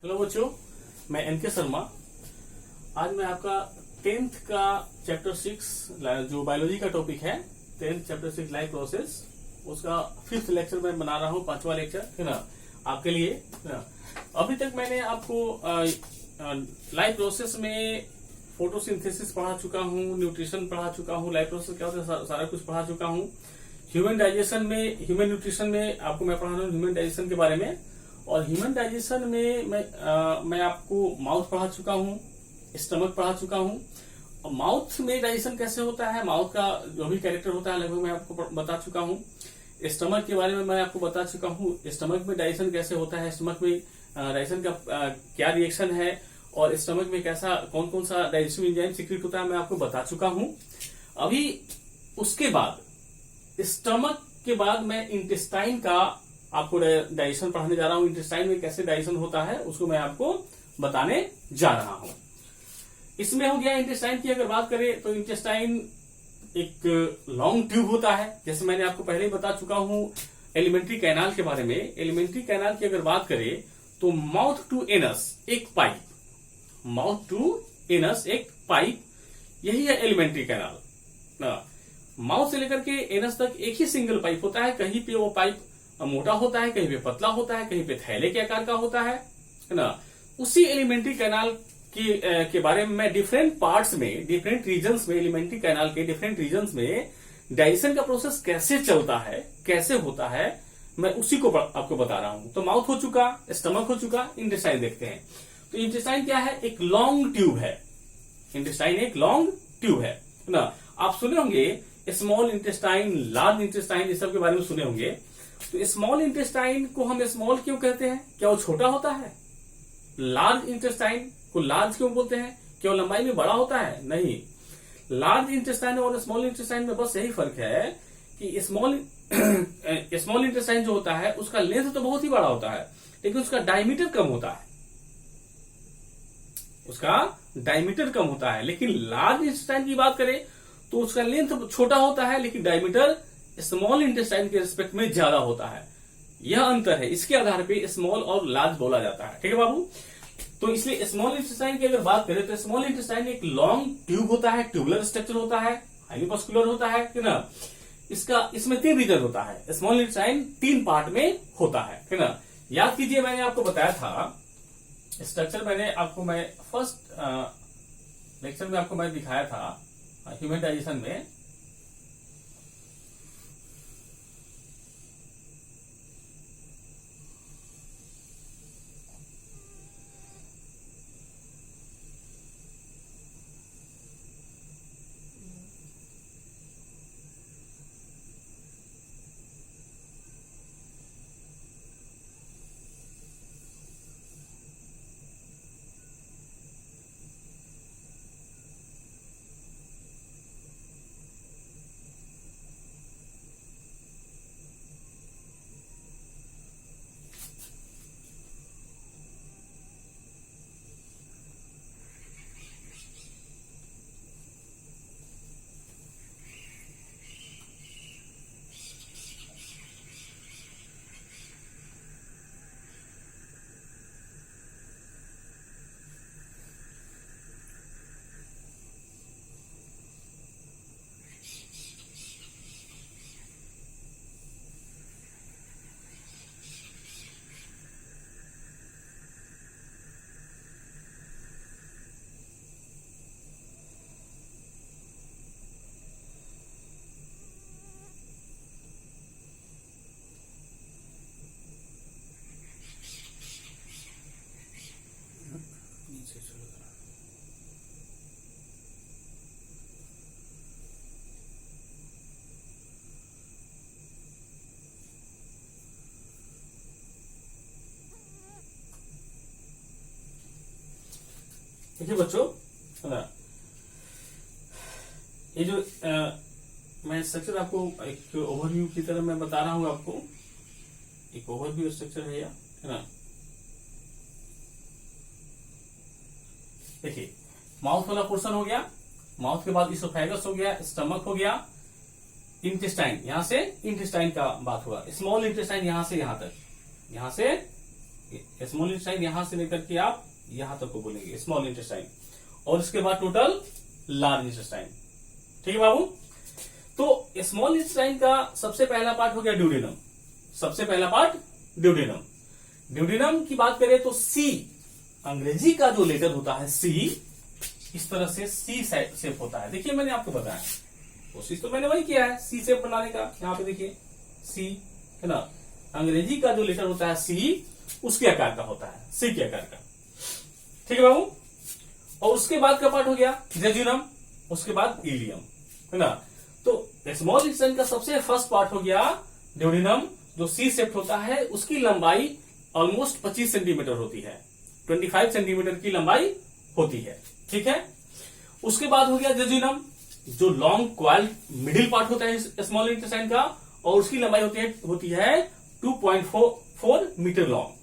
Hello बच्चों, मैं N K Sharma. आज मैं आपका 10th का चैप्टर 6 जो बायोलॉजी का टॉपिक है, 10th चैप्टर 6 लाइफ प्रोसेस, उसका 5th लेक्चर मैं बना रहा हूँ, 5वां लेक्चर है ना आपके लिए, है ना। अभी तक मैंने आपको लाइफ प्रोसेस में फोटोसिंथेसिस पढ़ा चुका हूँ, न्यूट्रिशन पढ़ा चुका हूँ, लाइफ प्रोसेस क्या होता है सारा कुछ पढ़ा चुका हूँ। ह्यूमन डाइजेशन में, ह्यूमन न्यूट्रिशन में आपको मैं पढ़ा रहा हूँ ह्यूमन डाइजेशन के बारे में। और ह्यूमन डाइजेशन में मैं आपको माउथ पढ़ा चुका हूँ, स्टमक पढ़ा चुका हूँ। और माउथ में डाइजेशन कैसे होता है, माउथ का जो भी कैरेक्टर होता है लगभग मैं आपको बता चुका हूँ। स्टमक के बारे में मैं आपको बता चुका हूँ, स्टमक में डाइजेशन कैसे होता है, स्टमक में डाइजेशन का क्या रिएक्शन है, और स्टमक में कैसा कौन कौन सा डाइजेस्टिव एंजाइम सीक्रेट होता है मैं आपको बता चुका हूँ। अभी उसके बाद स्टमक के बाद मैं इंटेस्टाइन का आपको डाइजेशन पढ़ाने जा रहा हूं। इंटेस्टाइन में कैसे डाइजेशन होता है उसको मैं आपको बताने जा रहा हूं। इसमें हो गया इंटेस्टाइन की। अगर बात करें तो इंटेस्टाइन एक लॉन्ग ट्यूब होता है, जैसे मैंने आपको पहले ही बता चुका हूं एलिमेंट्री कैनाल के बारे में। एलिमेंट्री कैनाल की अगर बात करें तो माउथ टू एनस एक पाइप, माउथ टू एनस एक पाइप, यही है एलिमेंट्री कैनाल। माउथ से लेकर के एनस तक एक ही सिंगल पाइप होता है। कहीं पे वो पाइप मोटा होता है, कहीं पे पतला होता है, कहीं पे थैले के आकार का होता है ना। उसी एलिमेंट्री कैनाल के बारे में मैं डिफरेंट पार्ट्स में, डिफरेंट रीजन्स में, एलिमेंट्री कैनाल के डिफरेंट रीजन्स में डाइजेशन का प्रोसेस कैसे चलता है, कैसे होता है, मैं उसी को आपको बता रहा हूं। तो माउथ हो चुका, स्टमक हो चुका, इंटेस्टाइन देखते हैं। तो इंटेस्टाइन क्या है? एक लॉन्ग ट्यूब है। इंटेस्टाइन एक लॉन्ग ट्यूब है ना। आप सुने होंगे स्मॉल इंटेस्टाइन, लार्ज इंटेस्टाइन, इस सब के बारे में सुने होंगे। तो स्मॉल इंटेस्टाइन को हम स्मॉल क्यों कहते हैं? क्या वो छोटा होता है? लार्ज इंटेस्टाइन को लार्ज क्यों बोलते हैं? क्या वो लंबाई में बड़ा होता है? नहीं। लार्ज इंटेस्टाइन और स्मॉल इंटेस्टाइन में बस यही फर्क है कि स्मॉल इंटेस्टाइन जो होता है उसका लेंथ तो बहुत ही बड़ा होता है, लेकिन उसका डायमीटर कम होता है। उसका डायमीटर कम होता है। लेकिन लार्ज इंटेस्टाइन की बात करें तो उसका लेंथ छोटा होता है, लेकिन डायमीटर स्मॉल इंटेस्टाइन के रिस्पेक्ट में ज्यादा होता है। यह अंतर है, इसके आधार पे स्मॉल और लार्ज बोला जाता है। ठीक है बाबू। तो इसलिए स्मॉल इंटेस्टाइन की अगर बात करें तो स्मॉल इंटेस्टाइन एक लॉन्ग ट्यूब होता है, ट्यूबुलर स्ट्रक्चर होता है, हाईली मस्कुलर होता है ना। इसमें 3 रीजन होता है। स्मॉल इंटेस्टाइन 3 पार्ट में होता है ना। याद कीजिए, मैंने आपको बताया था स्ट्रक्चर, मैं फर्स्ट लेक्चर में आपको मैं दिखाया था ह्यूमन डाइजेशन में। देखिए बच्चों, ये जो मैं स्ट्रक्चर आपको एक ओवरव्यू की तरह मैं बता रहा हूं आपको। एक ओवरव्यू स्ट्रक्चर है यह, है ना। देखिए, माउथ वाला पोर्शन हो गया, माउथ के बाद इसोफेगस हो गया, स्टमक हो गया, इंटेस्टाइन, यहां से इंटेस्टाइन का बात हुआ। स्मॉल इंटेस्टाइन यहां से यहां तक, यहां से स्मॉल इंटेस्टाइन यहां से लेकर के आप यहां तक को बोलेंगे स्मॉल इंटेस्टाइन, और इसके बाद टोटल लार्ज इंटेस्टाइन। ठीक है बाबू। तो स्मॉल इंटेस्टाइन का सबसे पहला पार्ट हो गया ड्यूडेनम। सबसे पहला पार्ट ड्यूडेनम। ड्यूडेनम की बात करें तो सी, अंग्रेजी का जो लेटर होता है सी, इस तरह से सी शेप होता है। देखिए मैंने आपको बताया, कोशिश तो मैंने वही किया है सी शेप बनाने का। यहाँ पे देखिए सी है ना, अंग्रेजी का जो लेटर होता है सी, उसके आकार का होता है, सी के आकार का। ठीक है बाबू। और उसके बाद का पार्ट हो गया जेजुनम, उसके बाद इलियम, है ना। तो स्मॉल इंटेस्टाइन का सबसे फर्स्ट पार्ट हो गया ड्यूडेनम, जो सी शेप होता है। उसकी लंबाई ऑलमोस्ट 25 सेंटीमीटर होती है, 25 सेंटीमीटर की लंबाई होती है। ठीक है। उसके बाद हो गया जेजुनम, जो लॉन्ग क्वाइल मिडिल पार्ट होता है स्मॉल इंटेस्टाइन का, और उसकी लंबाई होती है 2.4 मीटर लॉन्ग,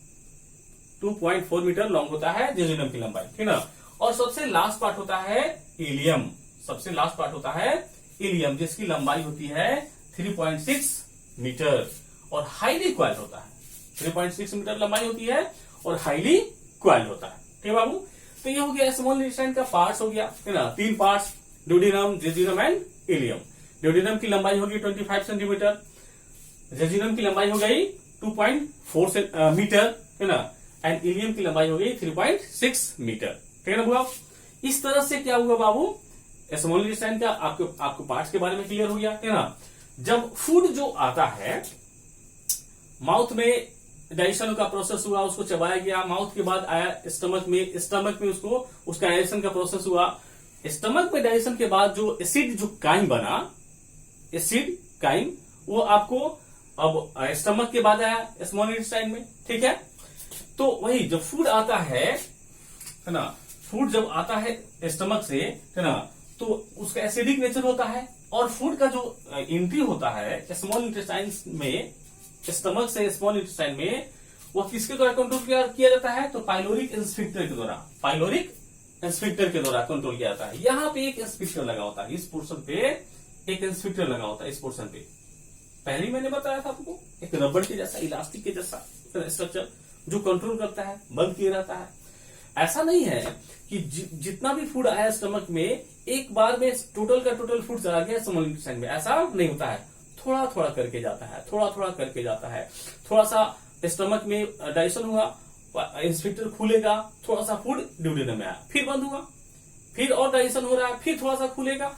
2.4 मीटर लॉन्ग होता है जेजुनम की लंबाई, ठीक ना। और सबसे लास्ट पार्ट होता है इलियम। सबसे लास्ट पार्ट होता है इलियम, जिसकी लंबाई होती है 3.6 मीटर और हाईली क्वाइल होता है। 3.6 मीटर लंबाई होती है और हाईली क्वाइल होता है। ठीक है बाबू। तो ये हो गया स्मॉल इंटेस्टाइन का पार्ट्स हो गया, है ना। 3 parts, duodenum, jejunum and ilium. Duodenum की लंबाई होगी 25 सेंटीमीटर, जेजुनम की लंबाई हो गई 2.4 मीटर, है ना, एंड इलियम की लंबाई हो गई 3.6 मीटर। ठीक है ना बुआ। इस तरह से क्या हुआ बाबू, स्मॉल इंटेस्टाइन का आपको पार्ट्स के बारे में क्लियर हो गया, है ना। जब फूड जो आता है माउथ में, डाइजेशन का प्रोसेस हुआ, उसको चबाया गया, माउथ के बाद आया स्टमक में उसको उसका डाइजेशन का प्रोसेस हुआ। स्टमक में डाइजेशन के बाद जो एसिड जो काइम बना, एसिड काइम, वो आपको अब स्टमक के बाद आया स्मॉल इंटेस्टाइन में। ठीक है। तो वही जब फूड आता है ना, फूड जब आता है स्टमक से, है ना, तो उसका एसिडिक नेचर होता है। और फूड का जो एंट्री होता है स्मॉल इंटेस्टाइन में, स्टमक से स्मॉल इंटेस्टाइन में, वो किसके द्वारा कंट्रोल किया जाता है, तो पाइलोरिक स्फिंक्टर के द्वारा, पाइलोरिक स्फिंक्टर के द्वारा कंट्रोल किया जाता है। यहाँ पे एक स्फिंक्टर लगा होता है, इस पोर्शन पे एक स्फिंक्टर लगा होता है, इस पोर्शन पे। पहले ही मैंने बताया था आपको, एक रबर के जैसा, इलास्टिक के जैसा स्ट्रक्चर जो कंट्रोल करता है, बंद किया रहता है। ऐसा नहीं है कि जितना भी फूड आया स्टमक में एक बार में टोटल का टोटल फूड चला गया स्मॉल इंटेस्टाइन में, ऐसा नहीं होता है। थोड़ा थोड़ा करके जाता है, थोड़ा थोड़ा करके जाता है। थोड़ा सा स्टमक में डाइजेशन हुआ, स्फिंक्टर खुलेगा, थोड़ा सा फूड ड्यूडेनम में आया, फिर बंद हुआ, फिर और डाइजेशन हो रहा है, फिर थोड़ा सा खुलेगा,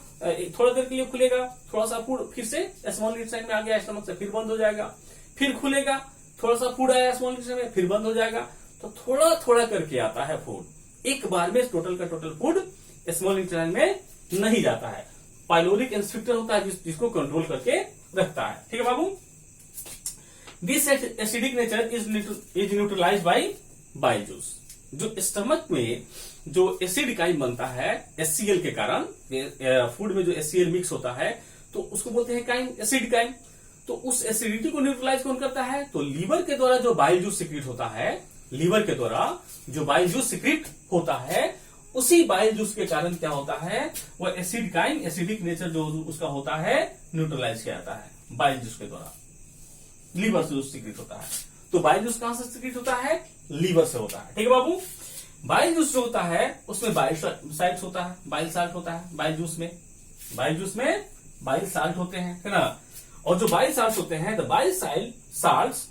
थोड़ा देर के लिए खुलेगा, थोड़ा सा फूड फिर से स्मॉल इंटेस्टाइन में आ गया स्टमक से, फिर बंद हो जाएगा, फिर खुलेगा, थोड़ा सा फूड आया स्मॉल इंटेस्टाइन में, फिर बंद हो जाएगा। तो थोड़ा थोड़ा करके आता है फूड, एक बार में टोटल का टोटल फूड स्मॉल इंटेस्टाइन में नहीं जाता है। पाइलोरिक स्फिंक्टर होता है जिसको कंट्रोल करके रखता है। ठीक है बाबू। This acidic nature is neutralized by bile juice. जो स्टमक में जो एसिड काइम बनता है HCl के कारण, फूड में जो HCl मिक्स होता है तो उसको बोलते हैं काइम, एसिड काइम। तो उस एसिडिटी को न्यूट्रलाइज कौन करता है, तो लीवर के द्वारा जो बाइल जूस सिक्रीट होता है, लीवर के द्वारा जो बाइल जूस सिक्रीट होता है, उसी बाइल जूस के कारण क्या होता है, वो एसिड काइम, एसिडिक नेचर जो उसका होता है, न्यूट्रलाइज किया जाता है बाइल जूस के द्वारा। लीवर से जो सिक्रीट होता है, तो बाइल जूस कहां से सिक्रीट होता है, लीवर से होता है। ठीक है बाबू। बाइल जूस जो होता है उसमें बाइल साल्ट होता है, बाइल साल्ट होता है बाइल जूस में, बाइल जूस में बाइल साल्ट होते हैं, है ना। और जो बाइल साल्ट होते हैं, द बाइल साल्ट्स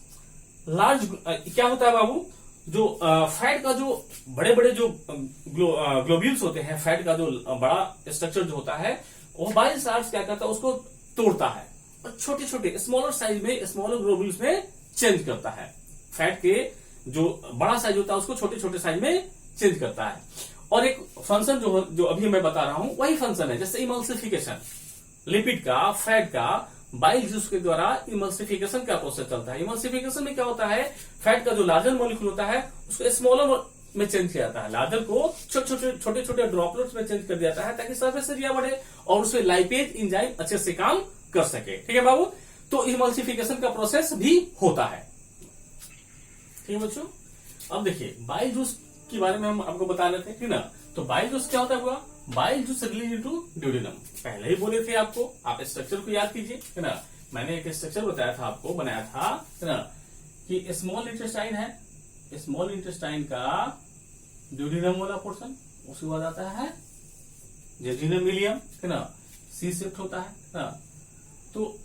लार्ज, क्या होता है बाबू, जो फैट का जो बड़े बड़े जो ग्लोब्यूल्स होते हैं, फैट का जो बड़ा स्ट्रक्चर जो होता है, वो बाइल साल्ट्स क्या करता है, उसको तोड़ता है और छोटे छोटे स्मॉलर साइज में, स्मॉलर ग्लोब्यूल्स में चेंज करता है। फैट के जो बड़ा साइज होता है उसको छोटे छोटे साइज में चेंज करता है। और एक फंक्शन जो अभी मैं बता रहा हूं वही फंक्शन है, जैसे इमल्सिफिकेशन, लिपिड का, फैट का बाइल जूस के द्वारा इमल्सिफिकेशन का प्रोसेस चलता है। इमल्सिफिकेशन में क्या होता है, फैट का जो लार्जर मॉलिक्यूल होता है उसको स्मॉलर में चेंज किया जाता है, लार्जर को छोटे छोटे ड्रॉपलेट्स में चेंज कर दिया जाता है ताकि सरफेस एरिया बढ़े और उसमें लाइपेज एंजाइम अच्छे से काम कर सके। ठीक है बाबू। तो इमल्सिफिकेशन का प्रोसेस भी होता है। ठीक है बच्चों। अब देखिए बाइल जूस के बारे में हम आपको बता रहे थे, ठीक ना। तो बाइल जूस क्या होता है हुआ, bile juice release into duodenum, पहले ही बोले थे आपको, आप स्ट्रक्चर को याद कीजिए, है ना। मैंने एक स्ट्रक्चर बताया था आपको, बनाया था, है ना, कि स्मॉल इंटेस्टाइन है, स्मॉल इंटेस्टाइन का ड्यूडेनम वाला पोर्शन, उसके बाद आता है जेजुनम इलियम, है ना, सी शिफ्ट होता है ना, तो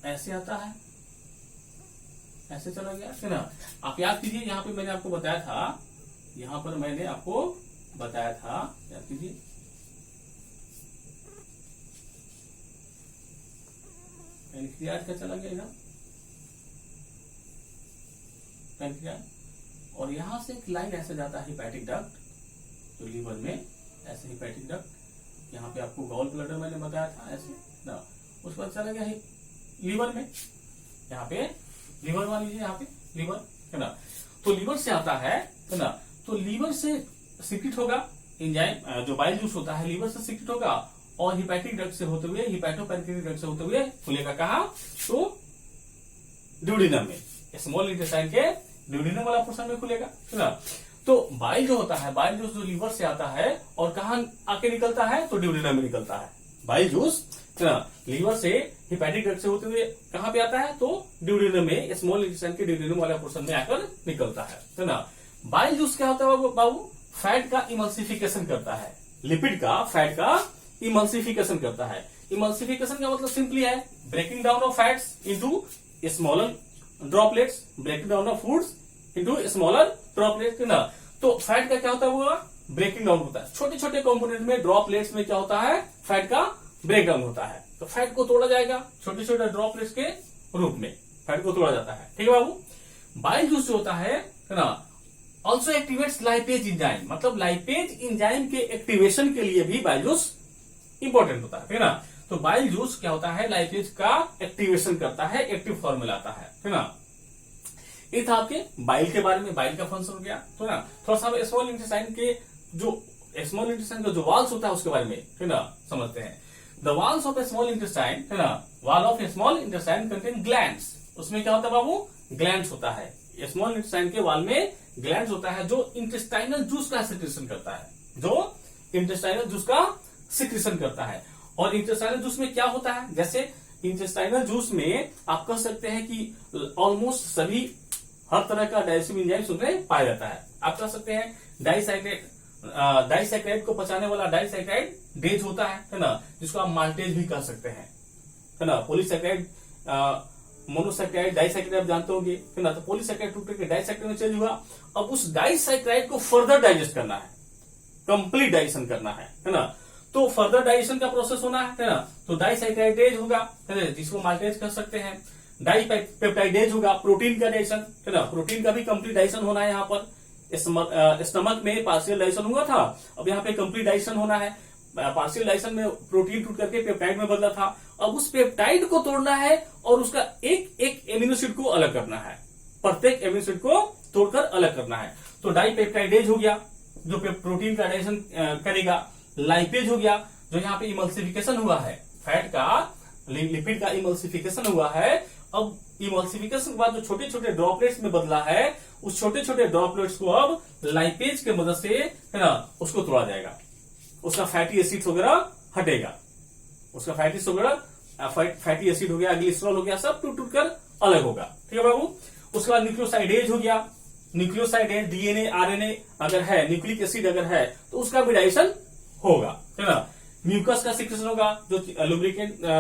ऐसे आता है, ऐसे चला गया, है ना। आप याद कीजिए, यहाँ पे मैंने आपको बताया था, यहां पर मैंने आपको बताया था, याद कीजिए, पैनक्रियाज का चला गया इधर, पैनक्रियाज, और यहां से एक लाइन ऐसे जाता है हिपैटिक डक्ट, तो लीवर में ऐसे हिपैटिक डक्ट, यहाँ पे आपको गॉल ब्लैडर मैंने बताया था ऐसे ना, उसके बाद चला गया लीवर में, यहाँ पे लीवर मान लीजिए, यहाँ पे लीवर, है ना, तो लीवर से आता है ना, तो लीवर से सिक्रेट होगा एंजाइम, जो बाइल जूस होता है लीवर से सिक्रेट होगा, और हिपैटिक डक्ट से होते हुए, हिपैटोपैनक्रियाटिक डक्ट से होते हुए खुलेगा कहाँ, तो ड्यूडेनम में, स्मॉल इंटेस्टाइन के ड्यूडेनम वाला पोर्शन में खुलेगा, है ना। तो बाइल जो होता है, बाइल जूस जो लीवर से आता है और कहाँ आके निकलता है, तो ड्यूडेनम में निकलता है। बाइल जूस लीवर से हिपैटिक डक्ट से होते हुए कहाँ पे आता है, तो ड्यूडेनम में, स्मॉल इंटेस्टाइन के ड्यूडेनम वाला पोर्शन में आकर निकलता है ना। बाइल जूस क्या होता है बाबू, फैट का इमल्सिफिकेशन करता है, लिपिड का, फैट का इमल्सिफिकेशन करता है। इमल्सिफिकेशन का मतलब सिंपली है breaking down of fats into smaller droplets, breaking down of foods into smaller droplets, ना। तो फैट का क्या होता है, वो ब्रेकिंग डाउन होता है, छोटे छोटे कंपोनेंट में, ड्रॉपलेट्स में क्या होता है, फैट का ब्रेक डाउन होता है, तो फैट को तोड़ा जाएगा छोटे छोटे ड्रॉपलेट्स के रूप में, फैट को तोड़ा जाता है, ठीक है बाबू। बाइल जूस जो होता है ना, ऑल्सो एक्टिवेट्स लाइपेज इंजाइम, मतलब लाइपेज इंजाइम के एक्टिवेशन के लिए भी बाइल जूस इंपॉर्टेंट होता है ना। तो बाइल जूस क्या होता है, लाइपेज का एक्टिवेशन करता है, एक्टिव फॉर्म में लाता है ना। ये था आपके बाइल के बारे में, बाइल का फंक्शन हो गया, तो ना थोड़ा सा स्मॉल इंटेस्टाइन के जो स्मॉल इंटेस्टाइन का जो वाल्स होता है उसके बारे में, है ना, समझते हैं। The walls of a small intestine, है ना, wall of a small intestine contain glands, उसमें क्या होता है बाबू, ग्लैंड्स होता है। स्मॉल इंटेस्टाइन के वाल में ग्लैंड्स होता है जो इंटेस्टाइनल जूस का सिक्रेशन करता है, जो इंटेस्टाइनल जूस का सिक्रेशन करता है। और इंटेस्टाइनल जूस में क्या होता है, जैसे इंटेस्टाइनल जूस में आप कह सकते हैं कि ऑलमोस्ट सभी हर तरह का डाइजेस्टिव एंजाइम उसमें पाया जाता है। आप कह सकते हैं डाइसैक्राइड को पचाने वाला डाइसैक्राइड डेज होता है ना, जिसको आप माल्टेज भी कह सकते हैं, है ना। पॉलीसैक्राइड, मोनोसैक्राइड, डाइसैक्राइड आप जानते होंगे, है ना। तो पॉलीसैक्राइड टूट के डाइसैक्राइड में चेंज हुआ, अब उस डाइसैक्राइड को फर्दर डाइजेस्ट करना है, कंप्लीट डाइजेशन करना है ना। तो फर्दर डाइजेशन का प्रोसेस होना है ना, तो डाइसैक्राइडेज होगा, है ना, जिसको माल्टेज कह सकते हैं। डाइपेप्टाइडेज होगा, प्रोटीन का डाइजेशन, है ना, प्रोटीन का भी कंप्लीट डाइजेशन होना है। यहाँ पर स्टमक में पार्शियल डाइजेशन हुआ था, अब यहाँ पे कंप्लीट डाइजेशन होना है। पार्शियल डाइजेशन में प्रोटीन टूट करके पेप्टाइड में बदला था, अब उस पेप्टाइड को तोड़ना है और उसका एक एक एमिनो एसिड को अलग करना है, प्रत्येक एमिनो एसिड को तोड़कर अलग करना है। तो डाइपेप्टाइडेज हो गया जो प्रोटीन का डाइजेशन करेगा, लाइपेज हो गया जो यहाँ पे इमल्सिफिकेशन हुआ है, फैट का लिपिड का इमल्सिफिकेशन हुआ है। अब इमल्सिफिकेशन के बाद जो छोटे छोटे ड्रॉपलेट्स में बदला है, उस छोटे छोटे ड्रॉपलेट्स को अब लाइपेज के मदद से, है ना, उसको तोड़ा जाएगा, उसका फैटी एसिड वगैरह हटेगा, उसका फैटी एसिड हो गया, ग्लिसरॉल हो गया, सब टूट टूट कर अलग होगा, ठीक है बाबू। उसके बाद न्यूक्लियोसाइडेज हो गया, न्यूक्लियोसाइडेज डीएनए आरएनए अगर है, न्यूक्लिक एसिड अगर है तो उसका भी डाइजेशन होगा, है ना। म्यूकस का सिक्रेशन होगा जो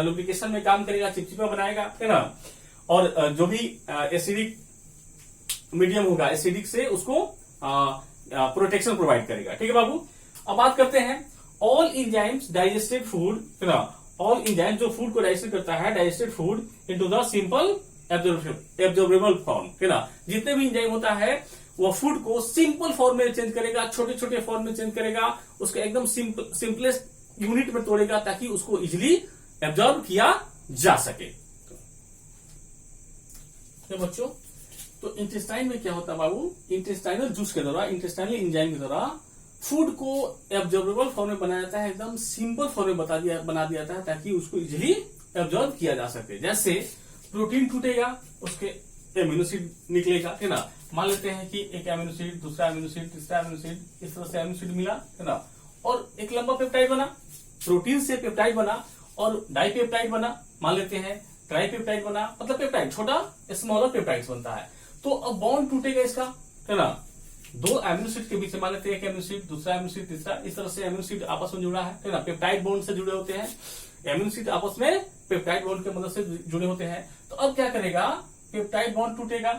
लुब्रिकेशन में काम करेगा, चिपचिपा बनाएगा, है ना। और जो भी एसिडिक मीडियम होगा, एसिडिक से उसको प्रोटेक्शन प्रोवाइड करेगा, ठीक है बाबू। अब बात करते हैं ऑल इंजाइम्स डाइजेस्टेड फूड, है ना, ऑल इंजाइम जो फूड को डाइजेस्ट करता है, digested food into the simple absorbable form, है ना। जितने भी इंजाइम होता है वो फूड को सिंपल फॉर्म में चेंज करेगा, छोटे छोटे फॉर्म में चेंज करेगा, उसका एकदम सिंपलेस्ट यूनिट में तोड़ेगा ताकि उसको इजिली एब्जॉर्ब किया जा सके। तो बच्चों, तो इंटेस्टाइन में क्या होता है बाबू, इंटेस्टाइनल जूस के द्वारा, इंटेस्टाइनल एंजाइम के द्वारा फूड को एब्जॉर्बेबल फॉर्म में बनाया जाता है, एकदम सिंपल फॉर्म में बना दिया जाता है ताकि उसको इजिली एब्जॉर्ब किया जा सके। जैसे प्रोटीन टूटेगा, उसके एमिनो एसिड निकलेगा, है ना। मान लेते हैं कि एक एमिनो एसिड, दूसरा एमिनो एसिड, तीसरा एमिनो एसिड, इस तरह से एमिनो एसिड मिला, है ना, और एक लंबा पेप्टाइड बना, प्रोटीन से पेप्टाइड बना और डाइपेप्टाइड बना, मान लेते हैं ट्राइपेप्टाइड बना, मतलब पेप्टाइड छोटा स्मॉलर पेप्टाइड बनता है। तो अब बॉन्ड टूटेगा इसका, है ना, दो एमिनो एसिड के बीच में मान लेते हैं एक एमिनो एसिड, दूसरा एमिनो एसिड, तीसरा, इस तरह से एमिनो एसिड आपस में जुड़ा है ना, पेप्टाइड बॉन्ड से जुड़े होते हैं। एमिनो एसिड आपस में पेप्टाइड बॉन्ड की मदद से जुड़े होते हैं। तो अब क्या करेगा, पेप्टाइड बॉन्ड टूटेगा,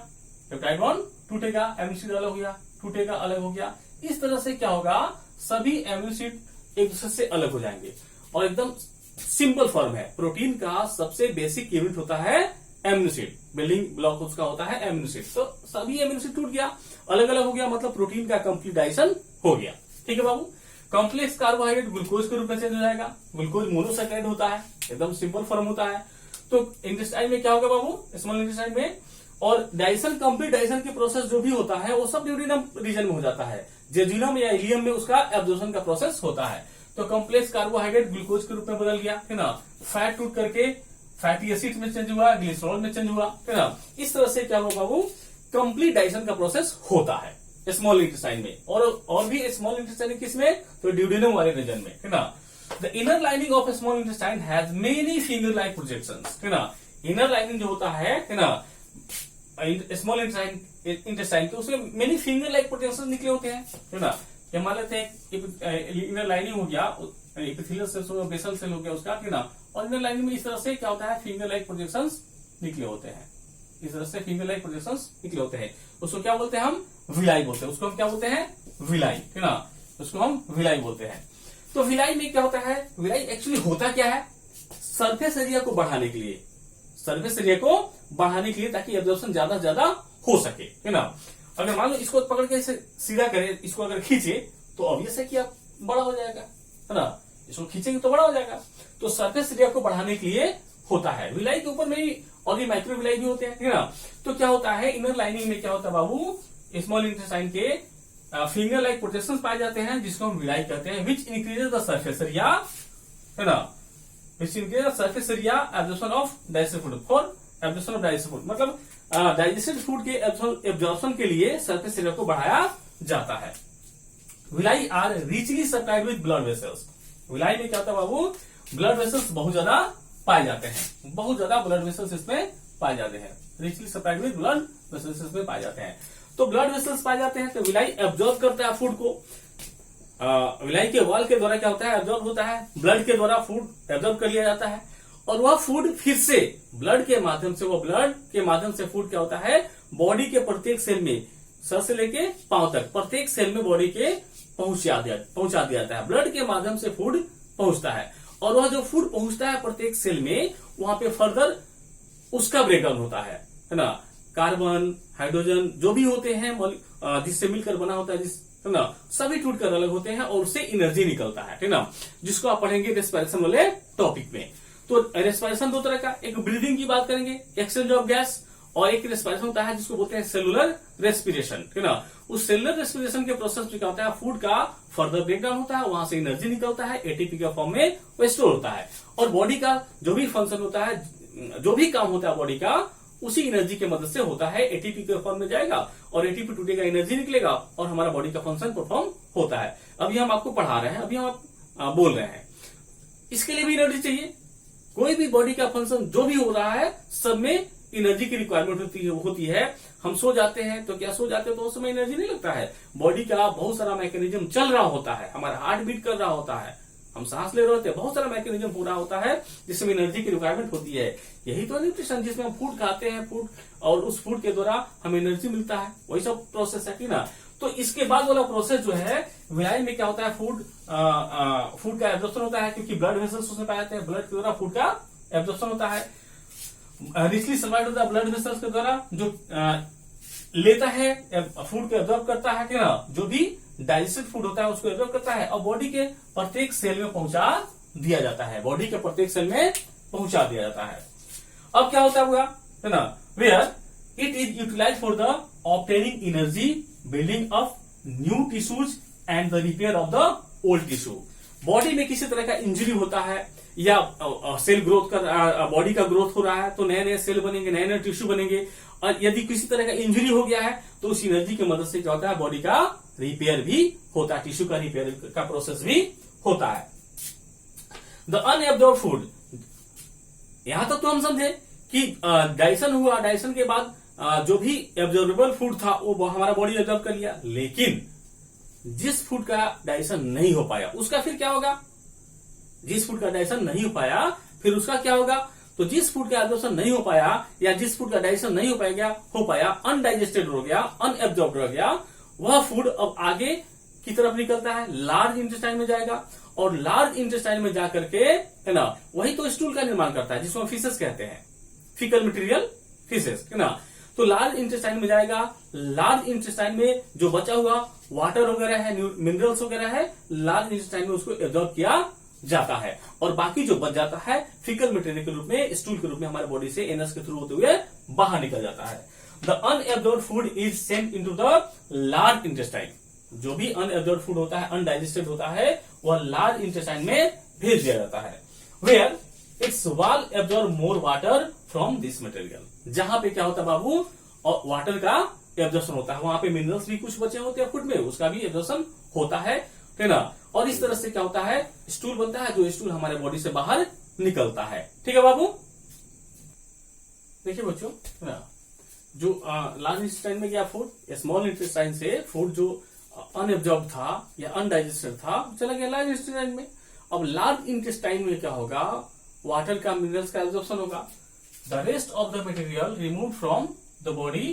पेप्टाइड बॉन्ड टूटेगा, एमिनो एसिड अलग हो गया, टूटेगा, अलग हो गया। इस तरह से क्या होगा, सभी एमिनो एसिड एक दूसरे से अलग हो जाएंगे और एकदम सिंपल फॉर्म है। प्रोटीन का सबसे बेसिक यूनिट होता है एमिनो एसिड, बिल्डिंग ब्लॉक उसका होता है एमिनो एसिड। तो सभी एमिनो एसिड टूट गया, अलग अलग हो गया, मतलब प्रोटीन का कंप्लीट डाइजेशन हो गया। ठीक है बाबू। कॉम्प्लेक्स कार्बोहाइड्रेट ग्लूकोज के रूप में चेंज हो जाएगा, ग्लूकोज मोनोसैकेराइड होता है, एकदम सिंपल फॉर्म होता है। तो इंटेस्टाइन में क्या होगा बाबू, स्मॉल इंटेस्टाइन में, और डाइजेशन, कंप्लीट डाइजेशन की प्रोसेस जो भी होता है वो सब ड्यूडेनम रीजन में हो जाता है। जेजुनम या इलियम में उसका एब्जॉर्प्शन का प्रोसेस होता है। तो कॉम्प्लेक्स कार्बोहाइड्रेट ग्लूकोज के रूप में बदल गया, है ना, फैट टूट करके फैटी एसिड में चेंज हुआ, ग्लिसरॉल में चेंज हुआ, है ना। इस तरह से क्या होगा बाबू, कंप्लीट डाइजेशन का प्रोसेस होता है स्मॉल इंटेस्टाइन में। और भी स्मॉल इंटेस्टाइन किसमें, तो ड्यूडेनम वाले रीजन में, है ना। The inner lining of small intestine has many finger like projections, है ना। इनर लाइनिंग जो होता है ना, स्मॉल इंटेस्टाइन के, उसमें मेनी फिंगर लाइक प्रोजेक्शंस निकले होते हैं, है ना। ये मान लेते हैं इनर लाइनिंग हो गया, एपिथेलियल सेल हो गया, बेसल सेल हो गया उसका, है ना। और इनर लाइनिंग में इस तरह से क्या होता है, फिंगर लाइक प्रोजेक्शंस निकले होते हैं, इस तरह से फिंगर लाइक प्रोजेक्शंस निकले होते हैं। उसको क्या बोलते हैं हम, विलाई बोलते हैं, उसको हम क्या बोलते हैं, विलाई, है ना, उसको हम विलाई बोलते हैं। तो विलाई में क्या होता है, विलाई एक्चुअली होता क्या है, सरफेस एरिया को बढ़ाने के लिए, सरफेस एरिया को बढ़ाने के लिए, ताकि एब्जॉर्प्शन ज्यादा से ज्यादा हो सके, है ना। अगर मान लो इसको पकड़ के इसे सीधा करें, इसको अगर खींचे तो ऑब्वियस है कि अब बड़ा हो जाएगा, है ना, इसको खींचेंगे तो बड़ा हो जाएगा। तो सरफेस एरिया को बढ़ाने के लिए होता है। विलाई के ऊपर में ही और भी माइक्रो विलाई भी होते हैं, है ना। तो क्या होता है, इनर लाइनिंग में क्या होता है बाबू, स्मॉल इंटेस्टाइन के फिंगर लाइक प्रोजेक्शंस पाए जाते हैं, जिसको हम विलाई कहते हैं, which increases the surface area, है ना, which increases the surface area absorption of digested food, for absorption of digested food, मतलब डाइजेस्टेड फूड के एब्जॉर्प्शन के लिए सरफेस एरिया को बढ़ाया जाता है। Villi are richly supplied with blood vessels. Villi में क्या होता है बाबू, ब्लड वेसल्स बहुत ज्यादा पाए जाते हैं, बहुत ज्यादा ब्लड वेसल्स इसमें पाए जाते हैं, richly supplied with blood vessels इसमें पाए जाते हैं। तो ब्लड वेसल्स पाए जाते हैं, तो विलाई एब्जॉर्ब करता है फूड को, विलाई के वॉल के द्वारा क्या होता है, एब्जॉर्ब होता है, ब्लड के द्वारा फूड एब्जॉर्ब कर लिया जाता है, और वह फूड फिर से ब्लड के माध्यम से, वो ब्लड के माध्यम से फूड क्या होता है, बॉडी के प्रत्येक सेल में, सर से लेके पांव तक प्रत्येक सेल में बॉडी के पहुंचा दिया जाता है। ब्लड के माध्यम से फूड पहुंचता है, और वह जो फूड पहुंचता है प्रत्येक सेल में, वहां पे फर्दर उसका ब्रेकडाउन होता है ना। कार्बन, हाइड्रोजन जो भी होते हैं जिससे मिलकर बना होता है ना, सभी टूटकर अलग होते हैं और उससे एनर्जी निकलता है ना, जिसको आप पढ़ेंगे रेस्पिरेशन वाले टॉपिक में। तो रेस्पिरेशन दो तरह का, एक ब्रीदिंग की बात करेंगे, एक्सचेंज ऑफ गैस, और एक रेस्पिरेशन होता है जिसको बोलते हैं सेलुलर रेस्पिरेशन, है ना। उस सेलुलर रेस्पिरेशन के प्रोसेस में क्या होता है, फूड का फर्दर ब्रेकडाउन होता है, वहां से एनर्जी निकलता है, एटीपी के फॉर्म में वो स्टोर होता है, और बॉडी का जो भी फंक्शन होता है, जो भी काम होता है बॉडी का, उसी एनर्जी की मदद से होता है। एटीपी के फॉर्म में जाएगा और एटीपी टूटेगा, एनर्जी निकलेगा और हमारा बॉडी का फंक्शन परफॉर्म होता है। अभी हम आपको पढ़ा रहे हैं, अभी हम बोल रहे हैं, इसके लिए भी एनर्जी चाहिए। कोई भी बॉडी का फंक्शन जो भी हो रहा है, सब में एनर्जी की रिक्वायरमेंट होती है। हम सो जाते हैं तो क्या सो जाते हैं तो उस समय एनर्जी नहीं लगता है, बॉडी का बहुत सारा मैकेनिज्म चल रहा होता है, हमारा हार्ट बीट कर रहा होता है, हम सांस ले रहे होते हैं, बहुत सारा मैकेनिज्म हो रहा होता है जिसमें एनर्जी की रिक्वायरमेंट होती है। यही तो न्यूट्रिशन, जिसमें हम फूड खाते हैं, फूड, और उस फूड के द्वारा हमें एनर्जी मिलता है, वही सब प्रोसेस है ना। तो इसके बाद वाला प्रोसेस जो है, विलाई में क्या होता है, फूड का एब्जॉर्प्शन होता है, क्योंकि ब्लड वेसल्स उसमें पाए जाते हैं, ब्लड के द्वारा फूड का एब्जॉर्प्शन होता है। रिचली सप्लाइड होता है ब्लड वेसल्स के द्वारा, जो लेता है फूड को एब्जॉर्ब करता है, ना, जो भी डाइजेस्टेड फूड होता है उसको एब्जॉर्ब करता है, और बॉडी के प्रत्येक सेल में पहुंचा दिया जाता है, बॉडी के प्रत्येक सेल में पहुंचा दिया जाता है। अब क्या होता है ना, where it is utilize for the obtaining energy, building of new tissues and the repair of the old tissue. Body में किसी तरह का इंजरी होता है या सेल ग्रोथ का, बॉडी का ग्रोथ हो रहा है, तो नए नए सेल बनेंगे, नए नए टिश्यू बनेंगे, और यदि किसी तरह का इंजरी हो गया है तो उस एनर्जी की मदद से क्या होता है, बॉडी का रिपेयर भी होता है, टिश्यू का रिपेयर का प्रोसेस भी होता है। द अनएब्जॉर्ब फूड, यहां तक तो हम समझे कि डाइजेशन हुआ, डाइजेशन के बाद जो भी एब्जॉर्बेबल फूड था वो हमारा बॉडी एब्जॉर्ब कर लिया, लेकिन जिस फूड का डाइजेशन नहीं हो पाया उसका फिर क्या होगा? जिस फूड का डाइजेशन नहीं हो पाया फिर उसका क्या होगा? तो जिस फूड का एब्जॉर्प्शन नहीं हो पाया या जिस फूड का डाइजेशन नहीं हो पाया अनडाइजेस्टेड हो गया, अनएब्जॉर्ब्ड हो गया, वह फूड अब आगे की तरफ निकलता है, लार्ज इंटेस्टाइन में जाएगा और लार्ज इंटेस्टाइन में जाकर के, है ना, वही तो स्टूल का निर्माण करता है जिसको हम फीसेस कहते हैं, फीकल मटेरियल फीसेस, है ना। तो लार्ज इंटेस्टाइन में जाएगा, लार्ज इंटेस्टाइन में जो बचा हुआ वाटर वगैरह है, मिनरल्स वगैरह है, लार्ज इंटेस्टाइन में उसको एब्जॉर्ब किया जाता है और बाकी जो बच जाता है फीकल मटेरियल के रूप में, स्टूल के रूप में हमारे बॉडी से एनस के थ्रू होते हुए बाहर निकल जाता है। The unabsorbed food is sent into the large intestine. जो भी अनएब्जॉर्ब्ड फूड होता है, अनडाइजेस्टेड होता है, वह लार्ज इंटेस्टाइन में भेज दिया जाता है, where its wall absorb more water from this material. जहां पे क्या होता है बाबू, और वाटर का एब्जॉर्प्शन होता है, वहां पे मिनरल्स भी कुछ बचे होते हैं फूड में, उसका भी एब्जॉर्प्शन होता है ना। और इस तरह से क्या होता है, स्टूल बनता है, जो स्टूल हमारे बॉडी से बाहर निकलता है। ठीक है बाबू, देखिए बच्चों, ना जो लार्ज इंटेस्टाइन में गया फूड, स्मॉल इंटेस्टाइन से फूड जो अनएब्जॉर्ब था या अनडाइजेस्टेड था चला गया लार्ज इंटेस्टाइन में। अब लार्ज इंटेस्टाइन में क्या होगा, वाटर का, मिनरल्स का एब्जॉर्प्शन होगा। The rest of the material remove from the body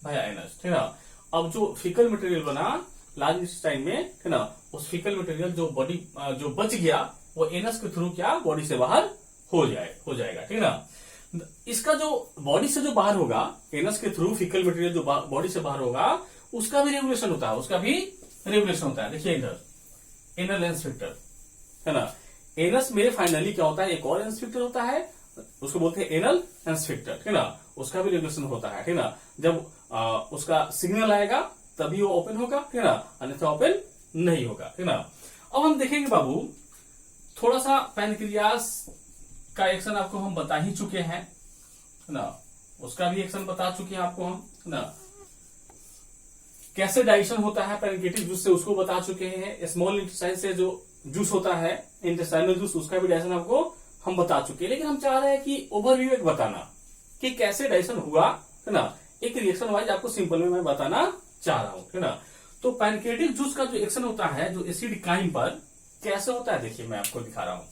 by anus, ठीक है ना। अब जो फीकल मटेरियल बना लार्ज इंटेस्टाइन में, है ना, उस फीकल मटेरियल जो बॉडी जो बच गया वो एनस के थ्रू क्या बॉडी से बाहर हो जाएगा, ठीक है ना। इसका जो बॉडी से जो बाहर होगा, एनस के थ्रू फीकल मटेरियल जो बॉडी से बाहर होगा, उसका भी रेगुलेशन होता है, देखिए इधर एनल एंसफिक्टर, है ना। एनस में फाइनली क्या होता है, एक और एंसफिक्टर होता है, उसको बोलते हैं एनल एंसफिक्टर, है ना। उसका भी रेगुलेशन होता है, ठीक ना। जब उसका सिग्नल आएगा तभी वो ओपन होगा, ठीक ना, अन्यथा ओपन नहीं होगा, ठीक ना। अब हम देखेंगे बाबू, थोड़ा सा पैनक्रियास का एक्शन आपको हम बता ही चुके हैं, है ना, उसका भी एक्शन बता चुके हैं आपको हम, है ना। कैसे डाइजेशन होता है पैनक्रियाटिक जूस से उसको बता चुके हैं। स्मॉल इंटेस्टाइन से जो जूस होता है, इंटेस्टाइनल जूस, उसका भी डाइजेशन आपको हम बता चुके हैं। लेकिन हम चाह रहे हैं कि ओवरव्यू एक बताना कि कैसे डाइजेशन हुआ, है ना, एक रिएक्शन वाइज आपको सिंपल में मैं बताना चाह रहा हूं, है ना। तो पैनक्रियाटिक जूस का जो एक्शन होता है, जो एसिड काइम पर कैसे होता है, देखिए मैं आपको दिखा रहा हूं।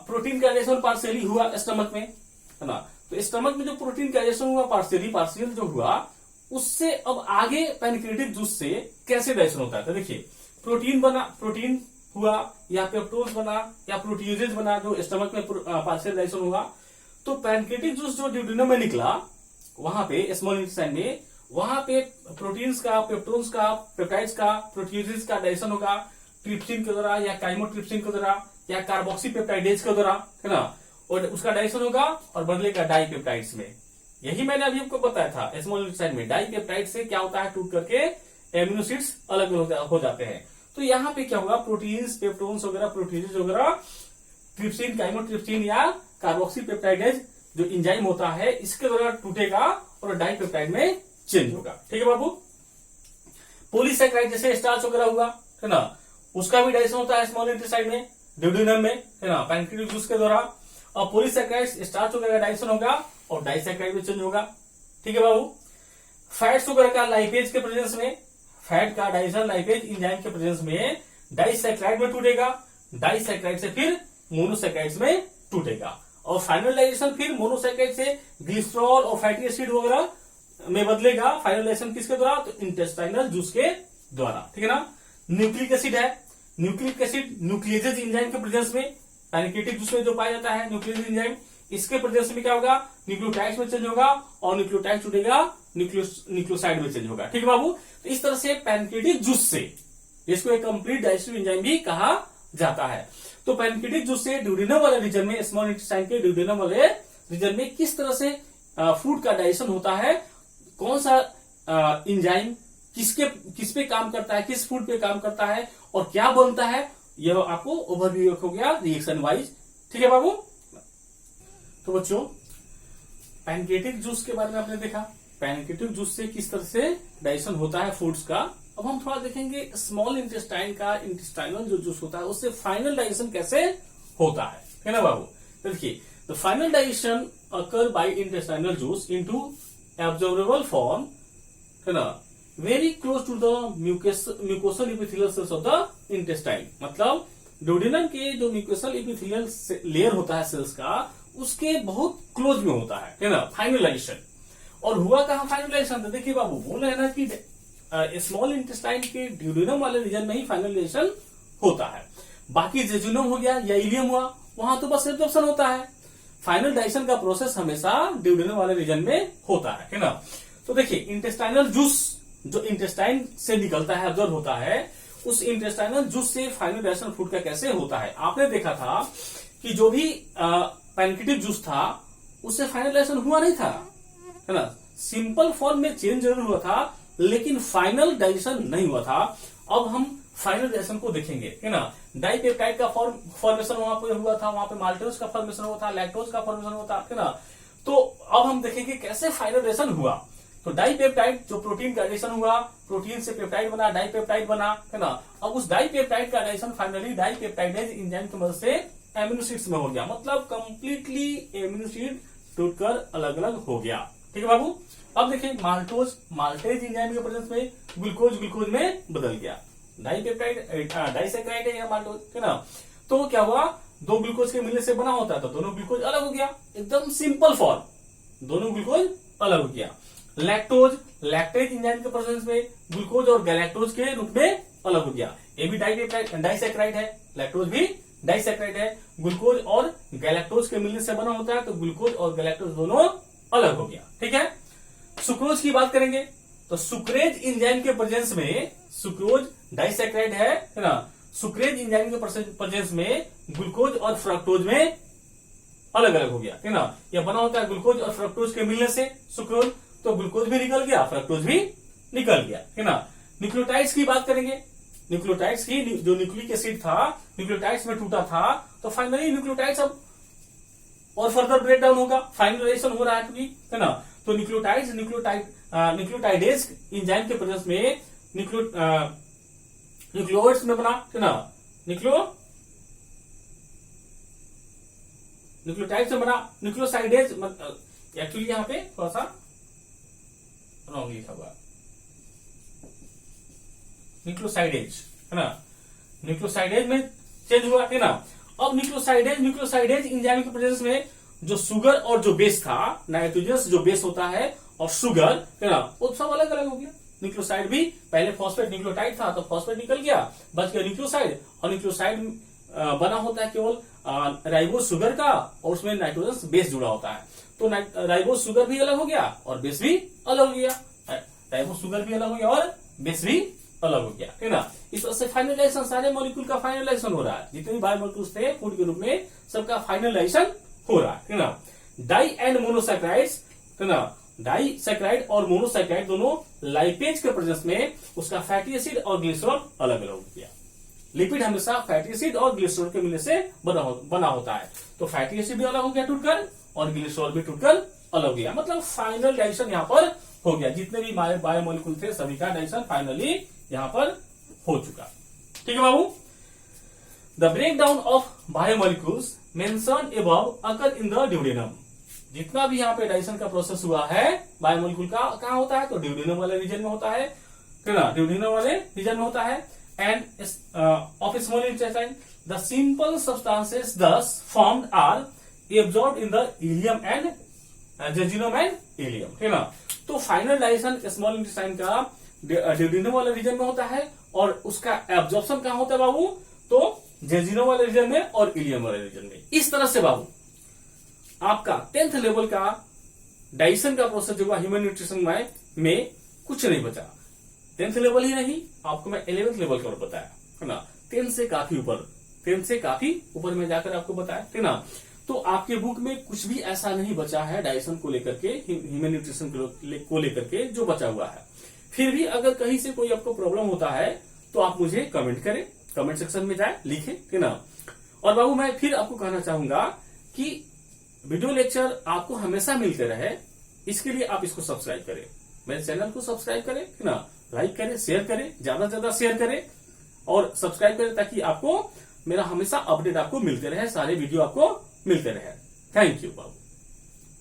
प्रोटीन का डाइजेशन पार्शियली हुआ स्टमक में, है ना। तो स्टमक में जो प्रोटीन का डाइजेशन हुआ पार्शियल जो हुआ, उससे अब आगे पैनक्रियाटिक जूस से कैसे डाइजेशन होता है। तो देखिए प्रोटीन हुआ या पेप्टोन्स बना या प्रोटीजेज बना, जो स्टमक में पार्शियल डाइजेशन हुआ। तो पैनक्रियाटिक जूस जो ड्यूडेनम में निकला, वहां पे स्मॉल इंटेस्टाइन में, वहां पे प्रोटीन्स का, पेप्टोन्स का, पेप्टाइड्स का, प्रोटीजेज का डाइजेशन होगा, ट्रिप्सिन के द्वारा या काइमोट्रिप्सिन के द्वारा या कार्बोक्सी पेप्टाइडेज के द्वारा, है ना। और उसका डाइजेशन होगा और बदलेगा डाइपेप्टाइड्स में। यही मैंने अभी आपको बताया था, स्मॉल इंटेस्टाइन में डाइपेप्टाइड से क्या होता है, टूट करके एमिनो एसिड्स अलग हो जाते हैं। तो यहाँ पे क्या होगा, प्रोटीन्स, पेप्टोन्स वगैरह, प्रोटीजेज वगैरह, ट्रिप्सिन, काइमोट्रिप्सिन या कार्बोक्सी पेप्टाइडेज जो एंजाइम होता है, इसके द्वारा टूटेगा और डाइपेप्टाइड में चेंज होगा। ठीक है बाबू। पॉलीसैकेराइड जैसे स्टार्च वगैरह हुआ, है ना, उसका भी डाइजेशन होता है स्मॉल इंटेस्टाइन में, ड्यूडेनम में, है ना, पैनक्रियाटिक जूस के द्वारा। और पॉलीसैकेराइड स्टार्च वगैरह डाइजेशन होगा और डाइसैकेराइड में चेंज होगा। ठीक है बाबू। फैट्स वगैरह का लाइपेज के प्रेजेंस में, फैट का डाइजेशन लाइपेज एंजाइम के प्रेजेंस में डाइसैकेराइड में टूटेगा, डाइसैकेराइड से फिर मोनोसैकेराइड्स में टूटेगा और फाइनल डाइजेशन फिर मोनोसैकेराइड से ग्लिसरॉल और फैटी एसिड वगैरह में बदलेगा। फाइनल डाइजेशन किसके द्वारा, तो इंटेस्टाइनल जूस के द्वारा, ठीक है ना। न्यूक्लिक एसिड है, न्यूक्लिक एसिड न्यूक्लियेजेज एंजाइम के प्रेजेंस में, पैनक्रियाटिक जूस में जो पाया जाता है न्यूक्लियेजेज एंजाइम, इसके प्रेजेंस में क्या होगा, न्यूक्लियोटाइड्स में चेंज होगा और न्यूक्लियोटाइड टूटेगा, न्यूक्लियोसाइड में चेंज होगा। ठीक है बाबू। तो इस तरह से पैनक्रियाटिक जूस से, इसको एक कंप्लीट डाइजेस्टिव एंजाइम भी कहा जाता है। तो पैनक्रियाटिक जूस से ड्यूडेनम वाले रीजन में, स्मॉल इंटेस्टाइन के ड्यूडेनम वाले रीजन में किस तरह से फूड का डाइजेशन होता है, कौन सा एंजाइम किस पे काम करता है, किस फूड पे काम करता है और क्या बनता है, यह आपको ओवरव्यू हो गया रिएक्शन वाइज। ठीक है बाबू। तो बच्चों, पैनक्रियाटिक जूस के बारे में आपने देखा, पैनक्रियाटिक जूस से किस तरह से डाइजेशन होता है फूड्स का। अब हम थोड़ा देखेंगे स्मॉल इंटेस्टाइन का, इंटेस्टाइनल जो जूस होता है उससे फाइनल डाइजेशन कैसे होता है ना बाबू। देखिए, the final digestion occur by intestinal juice into absorbable form, है ना, very close to the mucosal epithelial cells of the intestine. मतलब ड्यूडेनम के जो म्यूकोसल एपिथेलियल लेयर होता है सेल्स का, उसके बहुत क्लोज में होता है ना, फाइनलाइजेशन। और हुआ कहा फाइनलाइजेशन? तो देखिए बाबू, बोल रहे हैं ना कि स्मॉल इंटेस्टाइन के ड्यूडेनम वाले रीजन में ही फाइनलाइजेशन होता है। बाकी जेजुनम हो गया या इलियम हुआ, वहां तो बस एब्जॉर्प्शन होता है। फाइनल डाइजेशन का प्रोसेस हमेशा ड्यूडेनम वाले रीजन में होता है ना। तो देखिए, इंटेस्टाइनल जूस जो इंटेस्टाइन से निकलता है, एब्जॉर्ब होता है, उस इंटेस्टाइनल जूस से फाइनल डाइजेशन फूड का कैसे होता है? आपने देखा था कि जो भी पैनक्रिएटिक जूस था उससे फाइनल डाइजेशन हुआ नहीं था, है ना। सिंपल फॉर्म में चेंज जरूर हुआ था, लेकिन फाइनल डाइजेशन नहीं हुआ था। अब हम फाइनल डाइजेशन को देखेंगे, है ना। डाइपेप्टाइड का फॉर्मेशन वहां पे हुआ था, वहां पे माल्टोज का फॉर्मेशन हुआ था, लैक्टोज का फॉर्मेशन हुआ था, है ना। तो अब हम देखेंगे कैसे फाइनल डाइजेशन हुआ। तो डाइपेप्टाइड जो प्रोटीन का डाइजेशन हुआ, प्रोटीन से पेप्टाइड बना, डाइपेप्टाइड बना, है ना। अब उस डाइपेप्टाइड का डाइजेशन फाइनली डाइपेप्टाइडेज एंजाइम की मदद से एमिनो एसिड्स में हो गया। मतलब कंप्लीटली एमिनो एसिड टूटकर अलग अलग हो गया। ठीक है बाबू। अब देखिए, माल्टेज एंजाइम के प्रेजेंस में ग्लूकोज में बदल गया। डाइपेप्टाइड डाइसैकराइड है या माल्टोज, है ना। तो क्या हुआ, दो ग्लूकोज के मिलने से बना होता है, तो दोनों ग्लूकोज अलग हो गया। एकदम सिंपल फॉर्म, दोनों ग्लूकोज अलग हो गया। लैक्टोज लैक्टेज एंजाइम के प्रेजेंस में ग्लूकोज और गैलेक्टोज के रूप में अलग हो गया। ये भी डाइसैकराइड है, लैक्टोज भी डाइसैकराइड है। ग्लूकोज और गैलेक्टोज के मिलने से बना होता है, तो ग्लूकोज और गैलेक्टोज दोनों अलग हो गया। ठीक है। सुक्रोज की बात करेंगे तो सुक्रेज एंजाइम के प्रेजेंस में, सुक्रोज डाइसैकराइड है ना, सुक्रेज एंजाइम के प्रेजेंस में ग्लूकोज और फ्रक्टोज में अलग अलग हो गया, है ना। यह बना होता है ग्लूकोज और फ्रक्टोज के मिलने से सुक्रोज, तो ग्लूकोज भी निकल गया, फ्रक्टोज भी निकल गया, है ना। न्यूक्लियोटाइड्स की बात करेंगे, न्यूक्लियोटाइड्स की जो न्यूक्लिक एसिड था, न्यूक्लियोटाइड्स में टूटा था, तो फाइनली न्यूक्लियोटाइड्स अब और फर्दर ब्रेक डाउन होगा, फाइनलाइजेशन हो रहा है क्योंकि, है ना। तो न्यूक्लियोटाइडेज एंजाइम के प्रेजेंस में न्यूक्लियोइड्स में बना, है ना, न्यूक्लियोटाइड्स में बना न्यूक्लियोसाइडेज। एक्चुअली यहाँ पे थोड़ा सा रॉन्ग लिखा हुआ, न्यूक्लियोसाइडेज, है ना, न्यूक्लियोसाइडेज में चेंज हुआ, है ना। अब न्यूक्लियोसाइडेज एंजाइम के प्रेजेंस में जो शुगर और जो बेस था, नाइट्रोजनस जो बेस होता है और शुगर, है ना, वो सब अलग अलग हो गया। न्यूक्लियोसाइड भी पहले फॉस्फेट न्यूक्लियोटाइड था, तो फॉस्फेट निकल गया, बच गया न्यूक्लियोसाइड। और न्यूक्लियोसाइड बना होता है केवल राइबोज शुगर का, और उसमें नाइट्रोजनस बेस जुड़ा होता है। तो राइबोज शुगर भी अलग हो गया और बेस भी अलग हो गया, राइबोज शुगर भी अलग हो गया और बेस भी अलग हो गया, है ना। इस वजह से फाइनलाइजेशन, सारे मॉलिक्यूल का फाइनलाइजेशन हो रहा है। जितने भी बायोमॉलिक्यूल्स थे फूड के रूप में, सबका फाइनलाइजेशन हो रहा है ना। डाई एंड मोनोसैकेराइड्स, है ना, डाइसैकेराइड और मोनोसैकेराइड दोनों लाइपेज के प्रेजेंस में उसका फैटी एसिड और ग्लिसरॉल अलग अलग हो गया। लिपिड हमेशा फैटी एसिड और ग्लिसरॉल के मिलने से बना होता है, तो फैटी एसिड भी अलग हो गया टूटकर और ग्लिसरॉल भी टूटकर अलग हो गया। मतलब फाइनल डाइजेशन यहाँ पर हो गया। जितने भी बायोमॉलिक्यूल थे सभी का डाइजेशन फाइनली यहाँ पर हो चुका। ठीक है बाबू। The breakdown of biomolecules mentioned above occur in the duodenum. जितना भी यहाँ पे डाइजेशन का प्रोसेस हुआ है बायोमॉलिक्यूल का, कहाँ होता है? तो ड्यूडेनम वाले रीजन में होता है ना, ड्यूडेनम वाले रीजन में होता है। End of small intestine the simple substances thus formed are absorbed in the ileum and jejunum and ileum, है ना। तो फाइनल डाइजेशन स्मॉल इंटेस्टाइन का ड्यूडेनम वाले रीजन में होता है, और उसका एब्जॉर्प्शन कहाँ होता है बाबू? तो जेजुनम वाले रीजन में और इलियम वाले रीजन में। इस तरह से बाबू आपका 10th लेवल का डाइजेशन का प्रोसेस जो हुआ ह्यूमन न्यूट्रिशन में कुछ नहीं बचा। 10th लेवल ही नहीं, आपको मैं 11th लेवल का बताया, है ना। 10 से काफी ऊपर में जाकर आपको बताया, है ना। तो आपके बुक में कुछ भी ऐसा नहीं बचा है डाइजेशन को लेकर के, ह्यूमन न्यूट्रिशन को लेकर के जो बचा हुआ है। फिर भी अगर कहीं से कोई आपको प्रॉब्लम होता है तो आप मुझे कमेंट करें, कमेंट सेक्शन में जाए, लिखें, है ना। और बाबू मैं फिर आपको कहना चाहूंगा कि वीडियो लेक्चर आपको हमेशा मिलते रहे, इसके लिए आप इसको सब्सक्राइब करें, मेरे चैनल को सब्सक्राइब करें, है ना, लाइक करें, शेयर करें, ज्यादा से ज्यादा शेयर करें और सब्सक्राइब करें, ताकि आपको मेरा हमेशा अपडेट आपको मिलते रहे, सारे वीडियो आपको मिलते रहे। Thank you Babu.